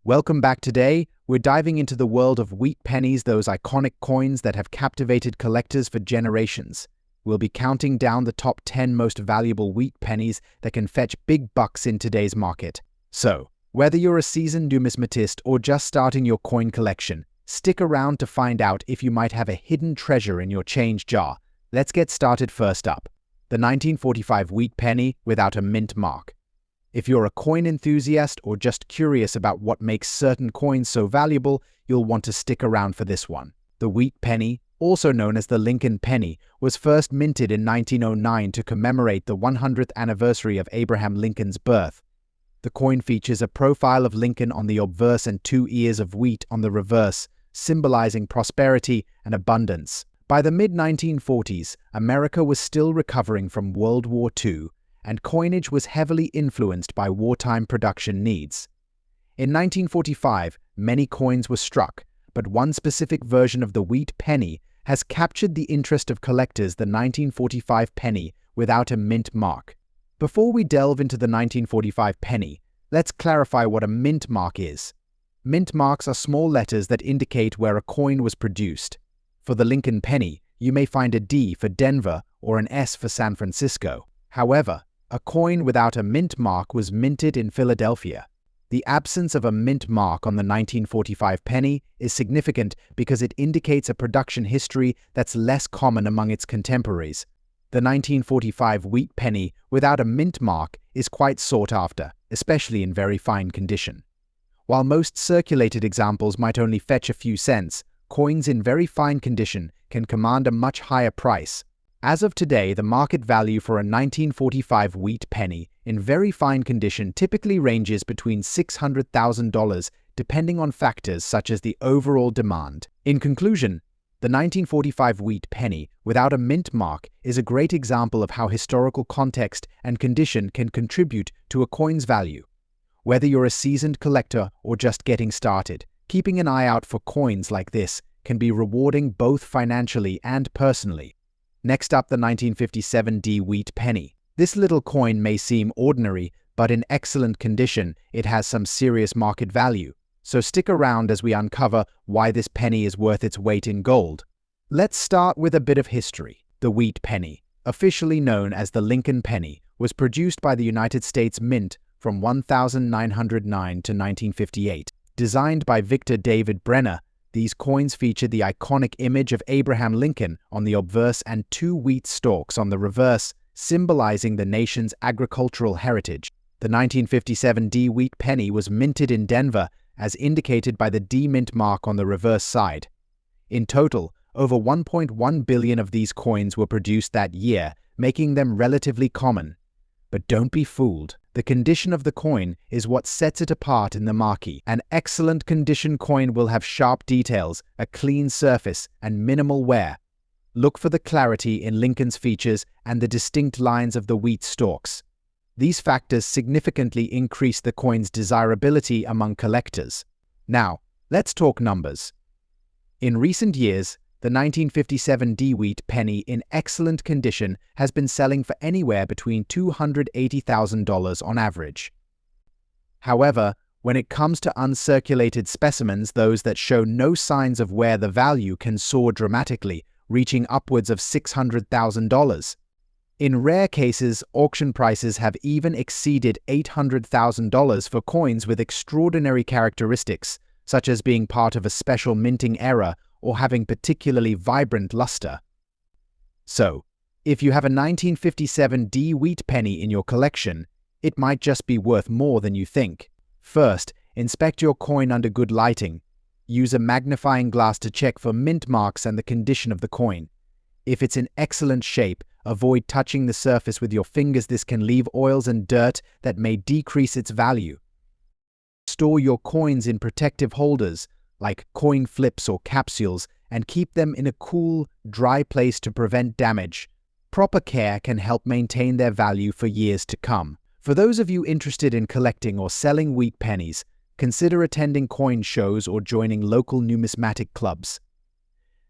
Welcome back. Today, we're diving into the world of wheat pennies, those iconic coins that have captivated collectors for generations. We'll be counting down the top 10 most valuable wheat pennies that can fetch big bucks in today's market. So, whether you're a seasoned numismatist or just starting your coin collection, stick around to find out if you might have a hidden treasure in your change jar. Let's get started. First up, the 1945 wheat penny without a mint mark. If you're a coin enthusiast or just curious about what makes certain coins so valuable, you'll want to stick around for this one. The wheat penny, also known as the Lincoln penny, was first minted in 1909 to commemorate the 100th anniversary of Abraham Lincoln's birth. The coin features a profile of Lincoln on the obverse and 2 ears of wheat on the reverse, symbolizing prosperity and abundance. By the mid-1940s, America was still recovering from World War II, and coinage was heavily influenced by wartime production needs. In 1945, many coins were struck, but one specific version of the wheat penny has captured the interest of collectors: the 1945 penny without a mint mark. Before we delve into the 1945 penny, let's clarify what a mint mark is. Mint marks are small letters that indicate where a coin was produced. For the Lincoln penny, you may find a D for Denver or an S for San Francisco. However, a coin without a mint mark was minted in Philadelphia. The absence of a mint mark on the 1945 penny is significant because it indicates a production history that's less common among its contemporaries. The 1945 wheat penny without a mint mark is quite sought after, especially in very fine condition. While most circulated examples might only fetch a few cents, coins in very fine condition can command a much higher price. As of today, the market value for a 1945 wheat penny in very fine condition typically ranges between $600,000, depending on factors such as the overall demand. In conclusion, the 1945 wheat penny without a mint mark is a great example of how historical context and condition can contribute to a coin's value. Whether you're a seasoned collector or just getting started, keeping an eye out for coins like this can be rewarding both financially and personally. Next up, the 1957 D Wheat Penny. This little coin may seem ordinary, but in excellent condition, it has some serious market value. So stick around as we uncover why this penny is worth its weight in gold. Let's start with a bit of history. The Wheat Penny, officially known as the Lincoln penny, was produced by the United States Mint from 1909 to 1958. Designed by Victor David Brenner, these coins feature the iconic image of Abraham Lincoln on the obverse and 2 wheat stalks on the reverse, symbolizing the nation's agricultural heritage. The 1957 D Wheat Penny was minted in Denver, as indicated by the D mint mark on the reverse side. In total, over 1.1 billion of these coins were produced that year, making them relatively common. But don't be fooled. The condition of the coin is what sets it apart in the market. An excellent condition coin will have sharp details, a clean surface, and minimal wear. Look for the clarity in Lincoln's features and the distinct lines of the wheat stalks. These factors significantly increase the coin's desirability among collectors. Now, let's talk numbers. In recent years, the 1957 D Wheat Penny in excellent condition has been selling for anywhere between $280,000 on average. However, when it comes to uncirculated specimens, those that show no signs of wear, the value can soar dramatically, reaching upwards of $600,000. In rare cases, auction prices have even exceeded $800,000 for coins with extraordinary characteristics, such as being part of a special minting era or having particularly vibrant luster. So, if you have a 1957 D Wheat Penny in your collection, it might just be worth more than you think. First, inspect your coin under good lighting. Use a magnifying glass to check for mint marks and the condition of the coin. If it's in excellent shape, avoid touching the surface with your fingers. This can leave oils and dirt that may decrease its value. Store your coins in protective holders, like coin flips or capsules, and keep them in a cool, dry place to prevent damage. Proper care can help maintain their value for years to come. For those of you interested in collecting or selling wheat pennies, consider attending coin shows or joining local numismatic clubs.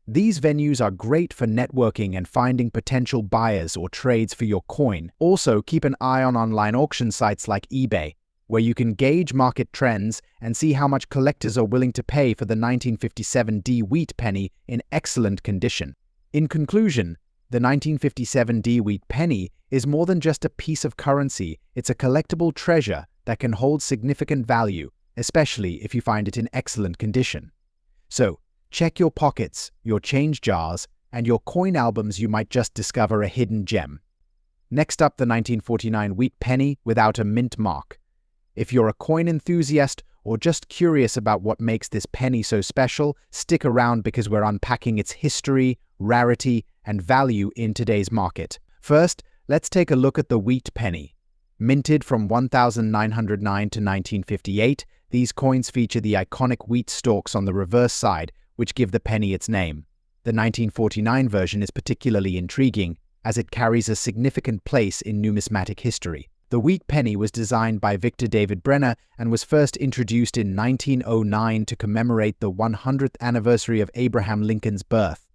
These venues are great for networking and finding potential buyers or trades for your coin. Also, keep an eye on online auction sites like eBay. where you can gauge market trends and see how much collectors are willing to pay for the 1957 D Wheat Penny in excellent condition. In conclusion, the 1957 D Wheat Penny is more than just a piece of currency. It's a collectible treasure that can hold significant value, especially if you find it in excellent condition. So, check your pockets, your change jars, and your coin albums. You might just discover a hidden gem. Next up, the 1949 Wheat Penny without a mint mark. If you're a coin enthusiast or just curious about what makes this penny so special, stick around because we're unpacking its history, rarity, and value in today's market. First, let's take a look at the Wheat Penny. Minted from 1909 to 1958, these coins feature the iconic wheat stalks on the reverse side, which give the penny its name. The 1949 version is particularly intriguing, as it carries a significant place in numismatic history. The Wheat Penny was designed by Victor David Brenner and was first introduced in 1909 to commemorate the 100th anniversary of Abraham Lincoln's birth.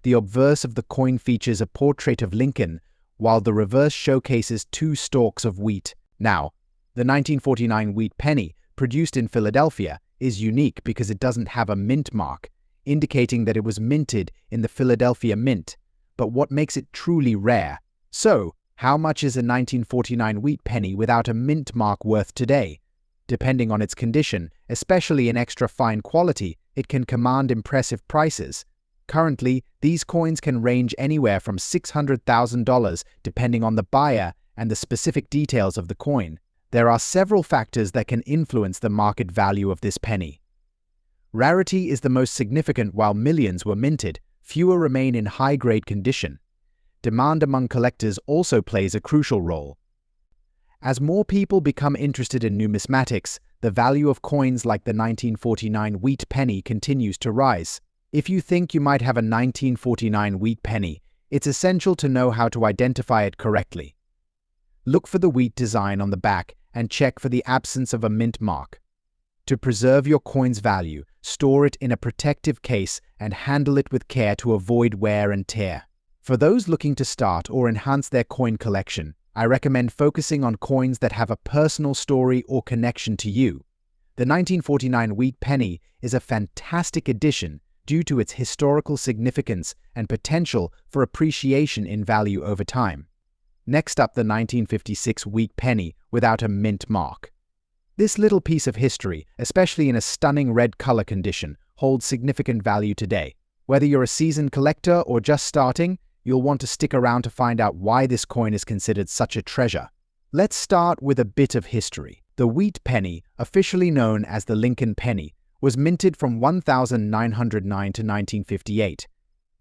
The obverse of the coin features a portrait of Lincoln, while the reverse showcases 2 stalks of wheat. Now, the 1949 Wheat Penny, produced in Philadelphia, is unique because it doesn't have a mint mark, indicating that it was minted in the Philadelphia Mint. But what makes it truly rare? So, how much is a 1949 Wheat Penny without a mint mark worth today? Depending on its condition, especially in extra fine quality, it can command impressive prices. Currently, these coins can range anywhere from $600,000 depending on the buyer and the specific details of the coin. There are several factors that can influence the market value of this penny. Rarity is the most significant. While millions were minted, fewer remain in high-grade condition. Demand among collectors also plays a crucial role. As more people become interested in numismatics, the value of coins like the 1949 Wheat Penny continues to rise. If you think you might have a 1949 Wheat Penny, it's essential to know how to identify it correctly. Look for the wheat design on the back and check for the absence of a mint mark. To preserve your coin's value, store it in a protective case and handle it with care to avoid wear and tear. For those looking to start or enhance their coin collection, I recommend focusing on coins that have a personal story or connection to you. The 1949 Wheat Penny is a fantastic addition due to its historical significance and potential for appreciation in value over time. Next up, the 1956 Wheat Penny without a mint mark. This little piece of history, especially in a stunning red color condition, holds significant value today. Whether you're a seasoned collector or just starting, you'll want to stick around to find out why this coin is considered such a treasure. Let's start with a bit of history. The Wheat Penny, officially known as the Lincoln Penny, was minted from 1909 to 1958.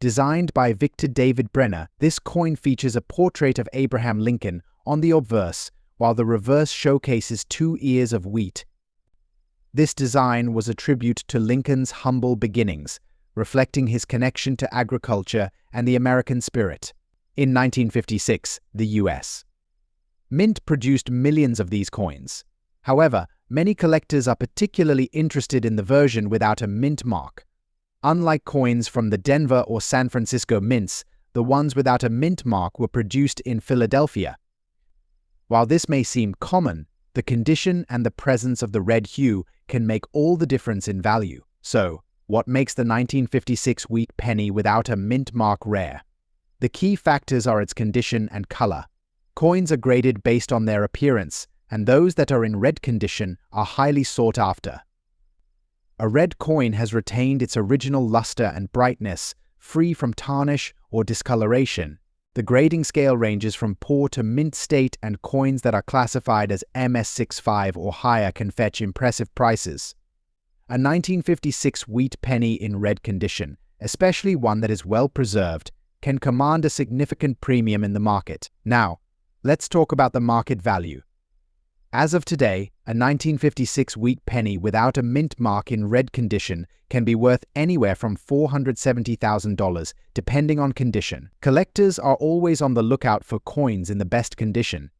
Designed by Victor David Brenner, this coin features a portrait of Abraham Lincoln on the obverse, while the reverse showcases 2 ears of wheat. This design was a tribute to Lincoln's humble beginnings, reflecting his connection to agriculture and the American spirit. In 1956, the U.S. Mint produced millions of these coins. However, many collectors are particularly interested in the version without a mint mark. Unlike coins from the Denver or San Francisco mints, the ones without a mint mark were produced in Philadelphia. While this may seem common, the condition and the presence of the red hue can make all the difference in value. So, what makes the 1956 Wheat Penny without a mint mark rare? The key factors are its condition and color. Coins are graded based on their appearance, and those that are in red condition are highly sought after. A red coin has retained its original luster and brightness, free from tarnish or discoloration. The grading scale ranges from poor to mint state, and coins that are classified as MS65 or higher can fetch impressive prices. A 1956 Wheat Penny in red condition, especially one that is well preserved, can command a significant premium in the market. Now, let's talk about the market value. As of today, a 1956 Wheat Penny without a mint mark in red condition can be worth anywhere from $470,000, depending on condition. Collectors are always on the lookout for coins in the best condition.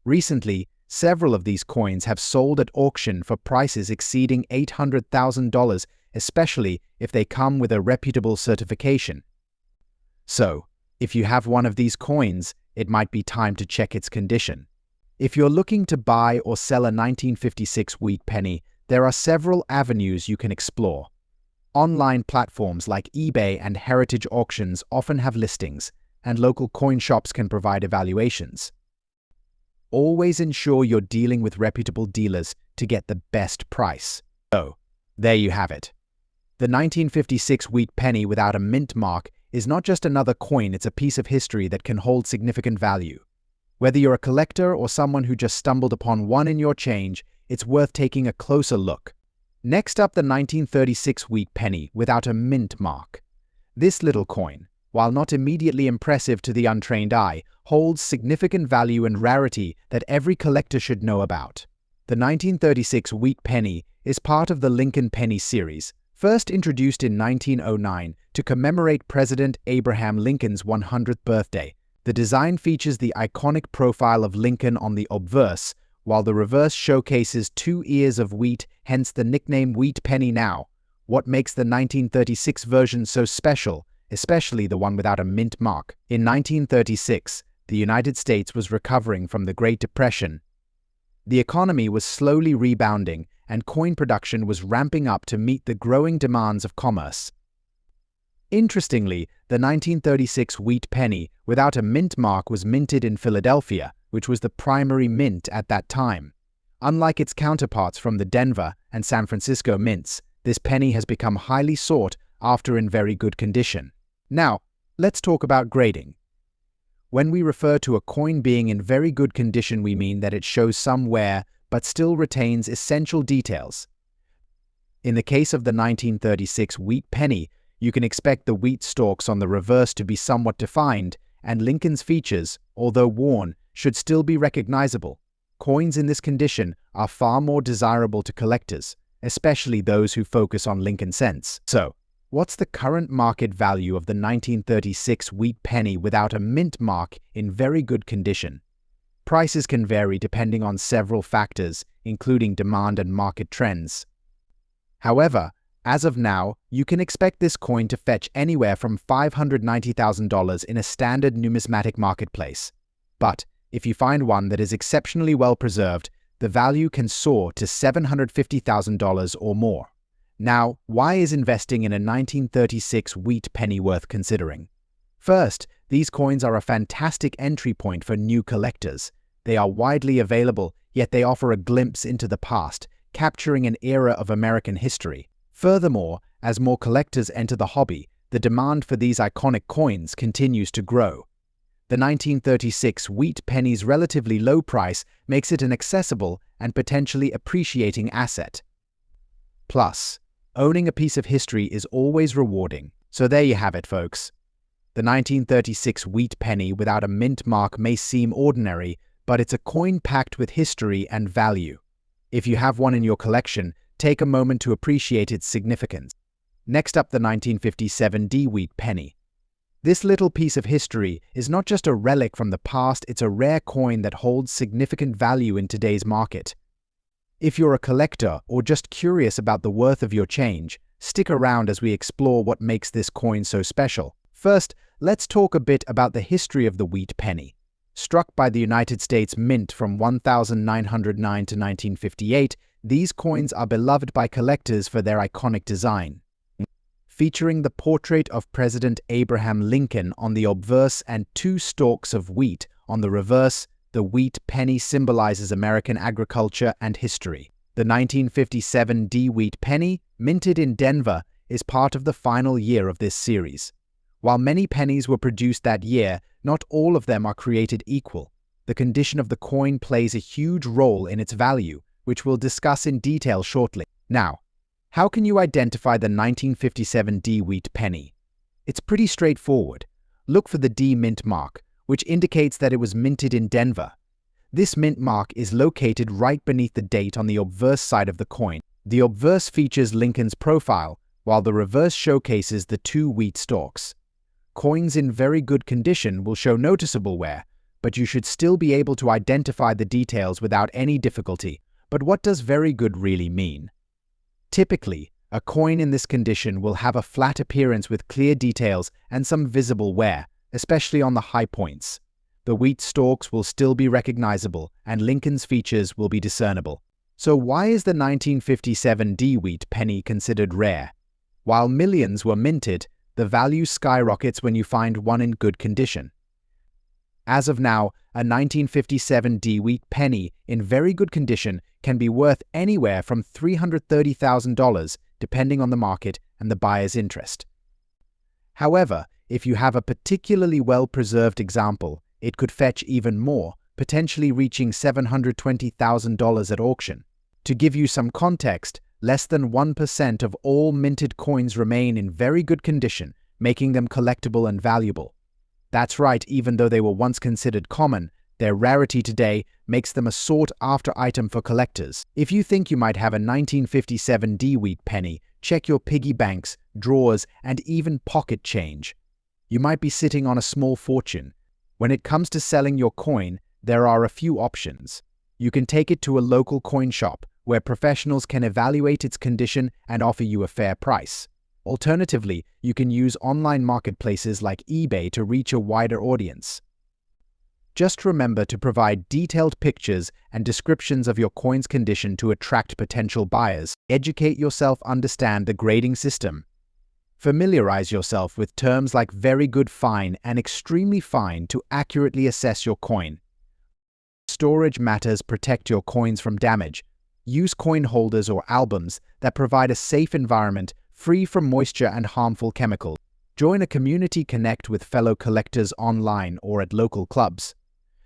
Recently, several of these coins have sold at auction for prices exceeding $800,000, especially if they come with a reputable certification. So, if you have one of these coins, it might be time to check its condition. If you're looking to buy or sell a 1956 Wheat Penny, there are several avenues you can explore. Online platforms like eBay and heritage auctions often have listings, and local coin shops can provide evaluations. Always ensure you're dealing with reputable dealers to get the best price. So, there you have it. The 1956 Wheat Penny without a mint mark is not just another coin, it's a piece of history that can hold significant value. Whether you're a collector or someone who just stumbled upon one in your change, it's worth taking a closer look. Next up, the 1936 Wheat Penny without a mint mark. This little coin, while not immediately impressive to the untrained eye, holds significant value and rarity that every collector should know about. The 1936 Wheat Penny is part of the Lincoln Penny series, first introduced in 1909 to commemorate President Abraham Lincoln's 100th birthday. The design features the iconic profile of Lincoln on the obverse, while the reverse showcases 2 ears of wheat, hence the nickname Wheat Penny. Now, what makes the 1936 version so special, especially the one without a mint mark? In 1936, the United States was recovering from the Great Depression. The economy was slowly rebounding, and coin production was ramping up to meet the growing demands of commerce. Interestingly, the 1936 Wheat Penny without a mint mark was minted in Philadelphia, which was the primary mint at that time. Unlike its counterparts from the Denver and San Francisco mints, this penny has become highly sought after in very good condition. Now, let's talk about grading. When we refer to a coin being in very good condition, we mean that it shows some wear but still retains essential details. In the case of the 1936 Wheat Penny, you can expect the wheat stalks on the reverse to be somewhat defined, and Lincoln's features, although worn, should still be recognizable. Coins in this condition are far more desirable to collectors, especially those who focus on Lincoln cents. So, what's the current market value of the 1936 Wheat Penny without a mint mark in very good condition? Prices can vary depending on several factors, including demand and market trends. However, as of now, you can expect this coin to fetch anywhere from $590,000 in a standard numismatic marketplace. But if you find one that is exceptionally well preserved, the value can soar to $750,000 or more. Now, why is investing in a 1936 Wheat Penny worth considering? First, these coins are a fantastic entry point for new collectors. They are widely available, yet they offer a glimpse into the past, capturing an era of American history. Furthermore, as more collectors enter the hobby, the demand for these iconic coins continues to grow. The 1936 Wheat Penny's relatively low price makes it an accessible and potentially appreciating asset. Plus, owning a piece of history is always rewarding. So there you have it, folks. The 1936 Wheat Penny without a mint mark may seem ordinary, but it's a coin packed with history and value. If you have one in your collection, take a moment to appreciate its significance. Next up, the 1957 D Wheat Penny. This little piece of history is not just a relic from the past, it's a rare coin that holds significant value in today's market. If you're a collector or just curious about the worth of your change, stick around as we explore what makes this coin so special. First, let's talk a bit about the history of the Wheat Penny. Struck by the United States Mint from 1909 to 1958, these coins are beloved by collectors for their iconic design. Featuring the portrait of President Abraham Lincoln on the obverse and 2 stalks of wheat on the reverse, the Wheat Penny symbolizes American agriculture and history. The 1957 D Wheat Penny, minted in Denver, is part of the final year of this series. While many pennies were produced that year, not all of them are created equal. The condition of the coin plays a huge role in its value, which we'll discuss in detail shortly. Now, how can you identify the 1957 D Wheat Penny? It's pretty straightforward. Look for the D mint mark, which indicates that it was minted in Denver. This mint mark is located right beneath the date on the obverse side of the coin. The obverse features Lincoln's profile, while the reverse showcases the 2 wheat stalks. Coins in very good condition will show noticeable wear, but you should still be able to identify the details without any difficulty. But what does very good really mean? Typically, a coin in this condition will have a flat appearance with clear details and some visible wear, especially on the high points. The wheat stalks will still be recognizable, and Lincoln's features will be discernible. So why is the 1957 D Wheat Penny considered rare? While millions were minted, the value skyrockets when you find one in good condition. As of now, a 1957 D Wheat Penny in very good condition can be worth anywhere from $330,000 depending on the market and the buyer's interest. However, if you have a particularly well-preserved example, it could fetch even more, potentially reaching $720,000 at auction. To give you some context, less than 1% of all minted coins remain in very good condition, making them collectible and valuable. That's right, even though they were once considered common, their rarity today makes them a sought-after item for collectors. If you think you might have a 1957 D Wheat Penny, check your piggy banks, drawers, and even pocket change. You might be sitting on a small fortune. When it comes to selling your coin, there are a few options. You can take it to a local coin shop, where professionals can evaluate its condition and offer you a fair price. Alternatively, you can use online marketplaces like eBay to reach a wider audience. Just remember to provide detailed pictures and descriptions of your coin's condition to attract potential buyers. Educate yourself, understand the grading system. Familiarize yourself with terms like very good fine and extremely fine to accurately assess your coin. Storage matters. Protect your coins from damage. Use coin holders or albums that provide a safe environment free from moisture and harmful chemicals. Join a community, connect with fellow collectors online or at local clubs.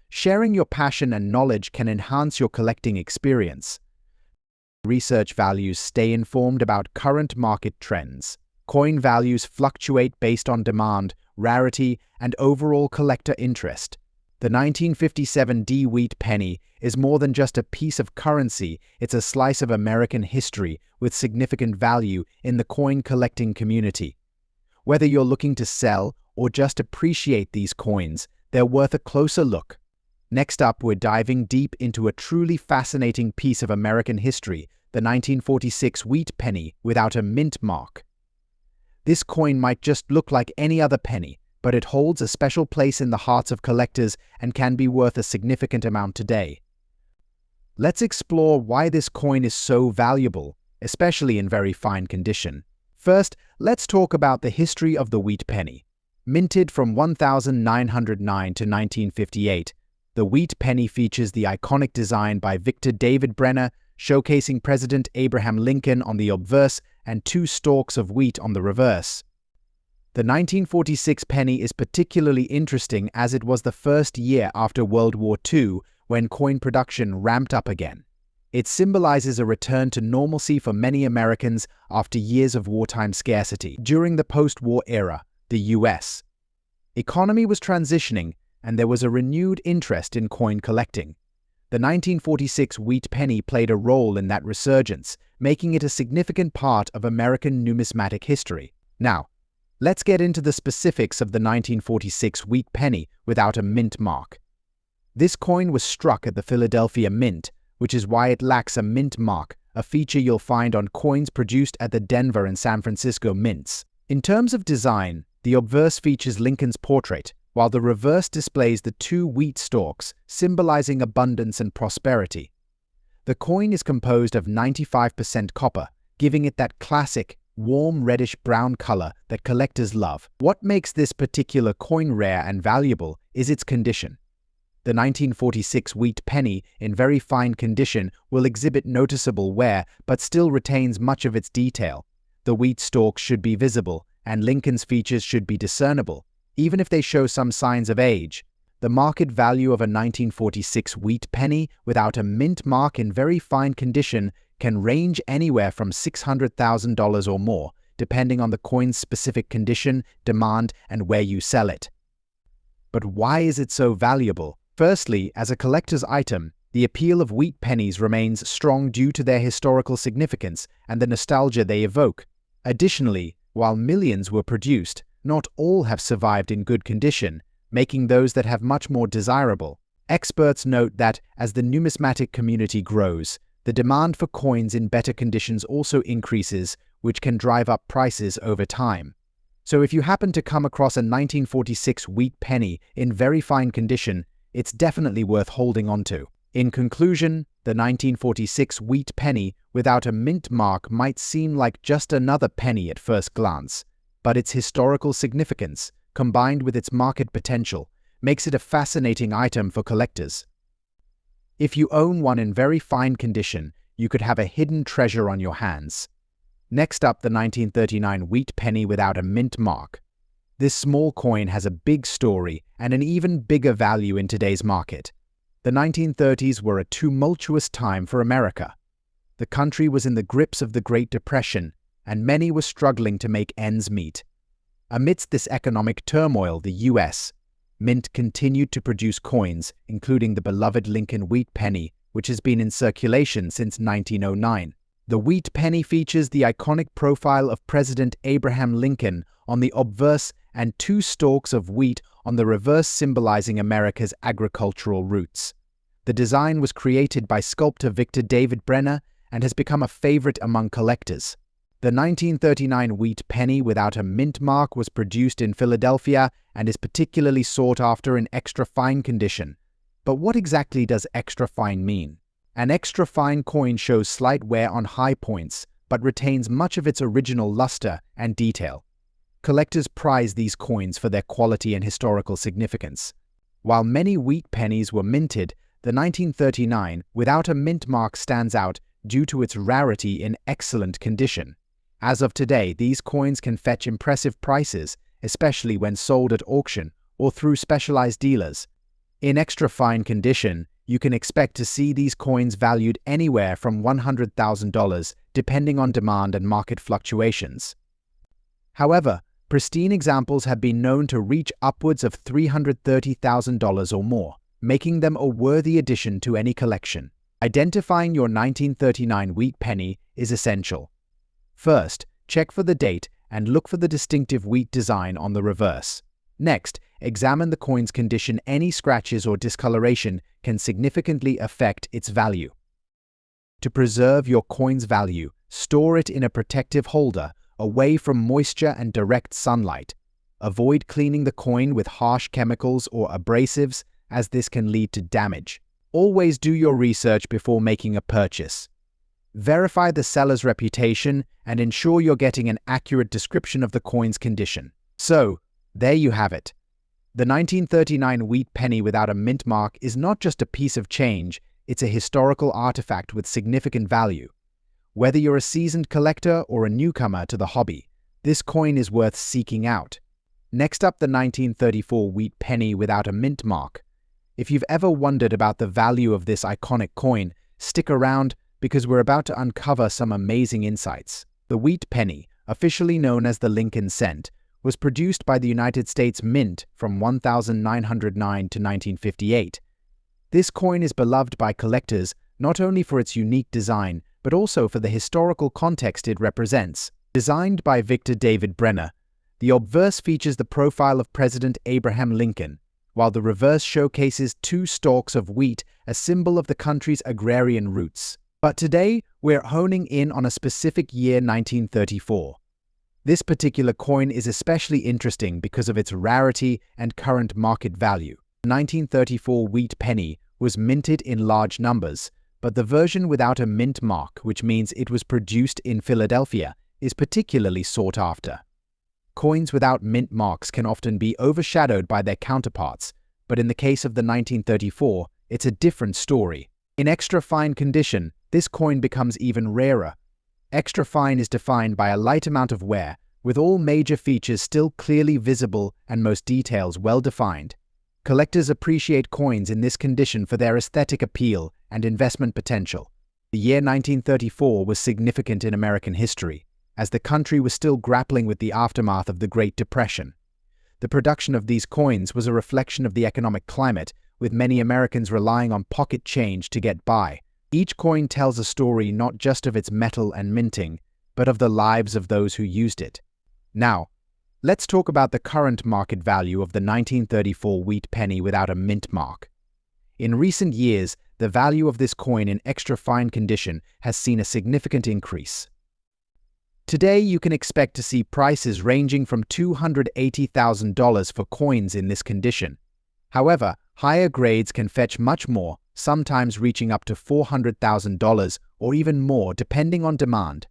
Sharing your passion and knowledge can enhance your collecting experience. Research values. Stay informed about current market trends. Coin values fluctuate based on demand, rarity, and overall collector interest. The 1957 D Wheat Penny is more than just a piece of currency, it's a slice of American history with significant value in the coin collecting community. Whether you're looking to sell or just appreciate these coins, they're worth a closer look. Next up, we're diving deep into a truly fascinating piece of American history, the 1946 Wheat Penny without a mint mark. This coin might just look like any other penny, but it holds a special place in the hearts of collectors and can be worth a significant amount today. Let's explore why this coin is so valuable, especially in very fine condition. First, let's talk about the history of the Wheat Penny. Minted from 1909 to 1958, the Wheat Penny features the iconic design by Victor David Brenner, showcasing President Abraham Lincoln on the obverse and two stalks of wheat on the reverse. The 1946 penny is particularly interesting as it was the first year after World War II when coin production ramped up again. It symbolizes a return to normalcy for many Americans after years of wartime scarcity. During the post-war era, the U.S. economy was transitioning and there was a renewed interest in coin collecting. The 1946 Wheat Penny played a role in that resurgence, making it a significant part of American numismatic history. Now, let's get into the specifics of the 1946 Wheat Penny without a mint mark. This coin was struck at the Philadelphia Mint, which is why it lacks a mint mark, a feature you'll find on coins produced at the Denver and San Francisco mints. In terms of design, the obverse features Lincoln's portrait, while the reverse displays the two wheat stalks, symbolizing abundance and prosperity. The coin is composed of 95% copper, giving it that classic, warm reddish-brown color that collectors love. What makes this particular coin rare and valuable is its condition. The 1946 Wheat Penny, in very fine condition, will exhibit noticeable wear but still retains much of its detail. The wheat stalks should be visible, and Lincoln's features should be discernible, even if they show some signs of age. The market value of a 1946 Wheat Penny without a mint mark in very fine condition can range anywhere from $600,000 or more, depending on the coin's specific condition, demand, and where you sell it. But why is it so valuable? Firstly, as a collector's item, the appeal of wheat pennies remains strong due to their historical significance and the nostalgia they evoke. Additionally, while millions were produced, not all have survived in good condition, making those that have much more desirable. Experts note that as the numismatic community grows, the demand for coins in better conditions also increases, which can drive up prices over time. So if you happen to come across a 1946 Wheat Penny in very fine condition, it's definitely worth holding on to. In conclusion, the 1946 Wheat Penny without a mint mark might seem like just another penny at first glance, but its historical significance, combined with its market potential, makes it a fascinating item for collectors. If you own one in very fine condition, you could have a hidden treasure on your hands. Next up, the 1939 Wheat Penny without a mint mark. This small coin has a big story and an even bigger value in today's market. The 1930s were a tumultuous time for America. The country was in the grips of the Great Depression, and many were struggling to make ends meet. Amidst this economic turmoil, the U.S. Mint continued to produce coins, including the beloved Lincoln Wheat Penny, which has been in circulation since 1909. The Wheat Penny features the iconic profile of President Abraham Lincoln on the obverse and two stalks of wheat on the reverse, symbolizing America's agricultural roots. The design was created by sculptor Victor David Brenner and has become a favorite among collectors. The 1939 Wheat Penny without a mint mark was produced in Philadelphia and is particularly sought after in extra fine condition. But what exactly does extra fine mean? An extra fine coin shows slight wear on high points, but retains much of its original luster and detail. Collectors prize these coins for their quality and historical significance. While many wheat pennies were minted, the 1939 without a mint mark stands out due to its rarity in excellent condition. As of today, these coins can fetch impressive prices, especially when sold at auction or through specialized dealers. In extra fine condition, you can expect to see these coins valued anywhere from $100,000, depending on demand and market fluctuations. However, pristine examples have been known to reach upwards of $330,000 or more, making them a worthy addition to any collection. Identifying your 1939 Wheat Penny is essential. First, check for the date and look for the distinctive wheat design on the reverse. Next, examine the coin's condition. Any scratches or discoloration can significantly affect its value. To preserve your coin's value, store it in a protective holder away from moisture and direct sunlight. Avoid cleaning the coin with harsh chemicals or abrasives, as this can lead to damage. Always do your research before making a purchase. Verify the seller's reputation and ensure you're getting an accurate description of the coin's condition. So, there you have it. The 1939 Wheat Penny without a mint mark is not just a piece of change, it's a historical artifact with significant value. Whether you're a seasoned collector or a newcomer to the hobby, this coin is worth seeking out. Next up, the 1934 Wheat Penny without a mint mark. If you've ever wondered about the value of this iconic coin, stick around because we're about to uncover some amazing insights. The Wheat Penny, officially known as the Lincoln Cent, was produced by the United States Mint from 1909 to 1958. This coin is beloved by collectors not only for its unique design, but also for the historical context it represents. Designed by Victor David Brenner, the obverse features the profile of President Abraham Lincoln, while the reverse showcases two stalks of wheat, a symbol of the country's agrarian roots. But today, we're honing in on a specific year, 1934. This particular coin is especially interesting because of its rarity and current market value. The 1934 Wheat Penny was minted in large numbers, but the version without a mint mark, which means it was produced in Philadelphia, is particularly sought after. Coins without mint marks can often be overshadowed by their counterparts, but in the case of the 1934, it's a different story. In extra fine condition, this coin becomes even rarer. Extra fine is defined by a light amount of wear, with all major features still clearly visible and most details well defined. Collectors appreciate coins in this condition for their aesthetic appeal and investment potential. The year 1934 was significant in American history, as the country was still grappling with the aftermath of the Great Depression. The production of these coins was a reflection of the economic climate, with many Americans relying on pocket change to get by. Each coin tells a story not just of its metal and minting, but of the lives of those who used it. Now, let's talk about the current market value of the 1934 Wheat Penny without a mint mark. In recent years, the value of this coin in extra fine condition has seen a significant increase. Today, you can expect to see prices ranging from $280,000 for coins in this condition. However, higher grades can fetch much more, sometimes reaching up to $400,000 or even more depending on demand.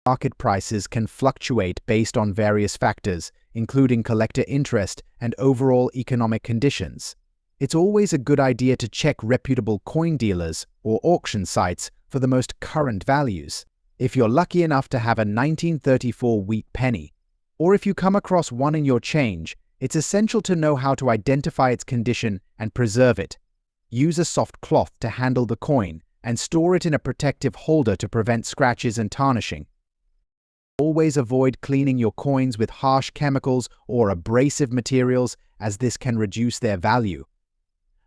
Market prices can fluctuate based on various factors, including collector interest and overall economic conditions. It's always a good idea to check reputable coin dealers or auction sites for the most current values. If you're lucky enough to have a 1934 Wheat Penny, or if you come across one in your change, it's essential to know how to identify its condition and preserve it. Use a soft cloth to handle the coin and store it in a protective holder to prevent scratches and tarnishing. Always avoid cleaning your coins with harsh chemicals or abrasive materials, as this can reduce their value.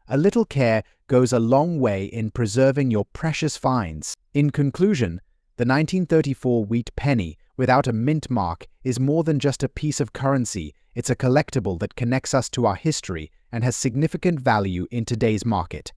A little care goes a long way in preserving your precious finds. In conclusion, the 1934 Wheat Penny without a mint mark is more than just a piece of currency. It's a collectible that connects us to our history and has significant value in today's market.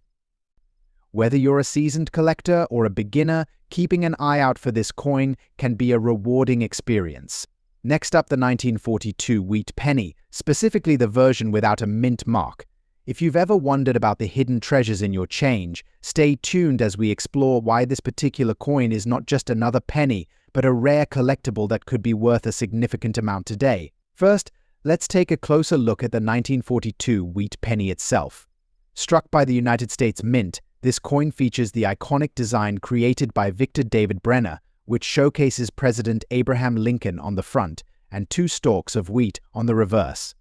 Whether you're a seasoned collector or a beginner, keeping an eye out for this coin can be a rewarding experience. Next up, the 1942 Wheat Penny, specifically the version without a mint mark. If you've ever wondered about the hidden treasures in your change, stay tuned as we explore why this particular coin is not just another penny, but a rare collectible that could be worth a significant amount today. First, let's take a closer look at the 1942 Wheat Penny itself. Struck by the United States Mint, this coin features the iconic design created by Victor David Brenner, which showcases President Abraham Lincoln on the front and two stalks of wheat on the reverse.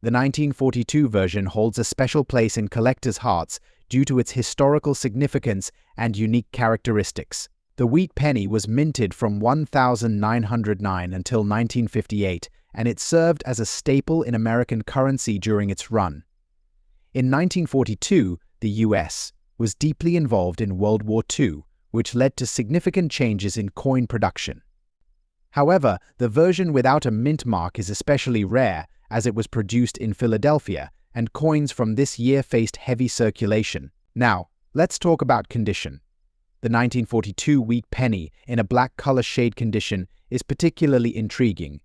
The 1942 version holds a special place in collectors' hearts due to its historical significance and unique characteristics. The Wheat Penny was minted from 1909 until 1958, and it served as a staple in American currency during its run. In 1942, the U.S. was deeply involved in World War II, which led to significant changes in coin production. However, the version without a mint mark is especially rare, as it was produced in Philadelphia, and coins from this year faced heavy circulation. Now, let's talk about condition. The 1942 Wheat Penny in a black color shade condition is particularly intriguing.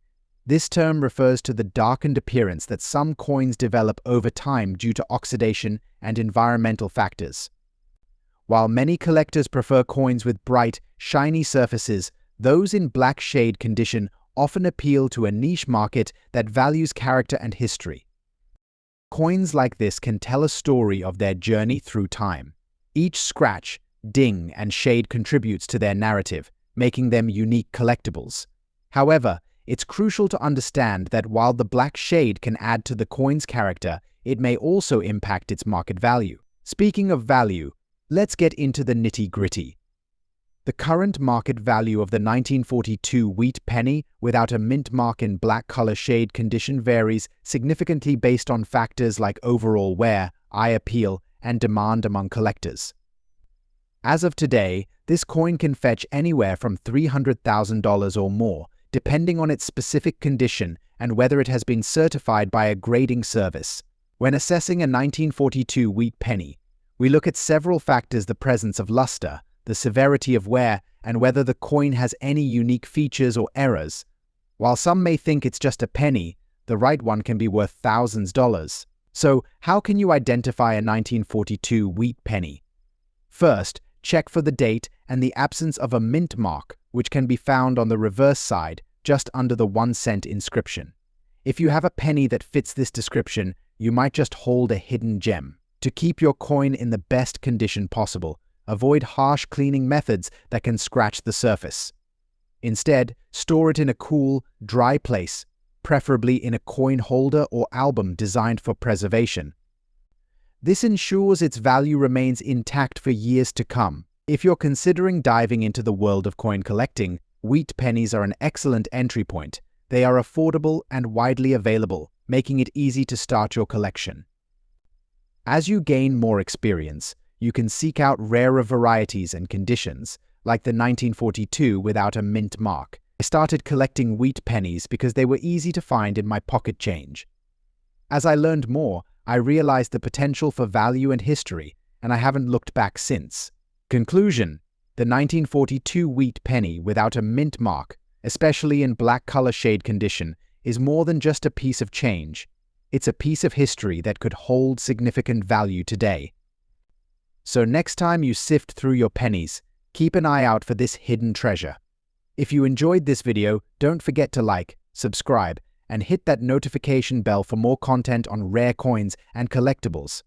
This term refers to the darkened appearance that some coins develop over time due to oxidation and environmental factors. While many collectors prefer coins with bright, shiny surfaces, those in black shade condition often appeal to a niche market that values character and history. Coins like this can tell a story of their journey through time. Each scratch, ding, and shade contributes to their narrative, making them unique collectibles. However, it's crucial to understand that while the black shade can add to the coin's character, it may also impact its market value. Speaking of value, let's get into the nitty-gritty. The current market value of the 1942 Wheat Penny without a mint mark in black color shade condition varies significantly based on factors like overall wear, eye appeal, and demand among collectors. As of today, this coin can fetch anywhere from $300,000 or more, depending on its specific condition and whether it has been certified by a grading service. When assessing a 1942 Wheat Penny, we look at several factors: the presence of luster, the severity of wear, and whether the coin has any unique features or errors. While some may think it's just a penny, the right one can be worth thousands of dollars. So, how can you identify a 1942 Wheat Penny? First, check for the date and the absence of a mint mark, which can be found on the reverse side, just under the 1-cent inscription. If you have a penny that fits this description, you might just hold a hidden gem. To keep your coin in the best condition possible, avoid harsh cleaning methods that can scratch the surface. Instead, store it in a cool, dry place, preferably in a coin holder or album designed for preservation. This ensures its value remains intact for years to come. If you're considering diving into the world of coin collecting, Wheat Pennies are an excellent entry point. They are affordable and widely available, making it easy to start your collection. As you gain more experience, you can seek out rarer varieties and conditions, like the 1942 without a mint mark. I started collecting Wheat Pennies because they were easy to find in my pocket change. As I learned more, I realized the potential for value and history, and I haven't looked back since. Conclusion: the 1942 Wheat Penny without a mint mark, especially in black color shade condition, is more than just a piece of change. It's a piece of history that could hold significant value today. So next time you sift through your pennies, keep an eye out for this hidden treasure. If you enjoyed this video, don't forget to like, subscribe, and hit that notification bell for more content on rare coins and collectibles.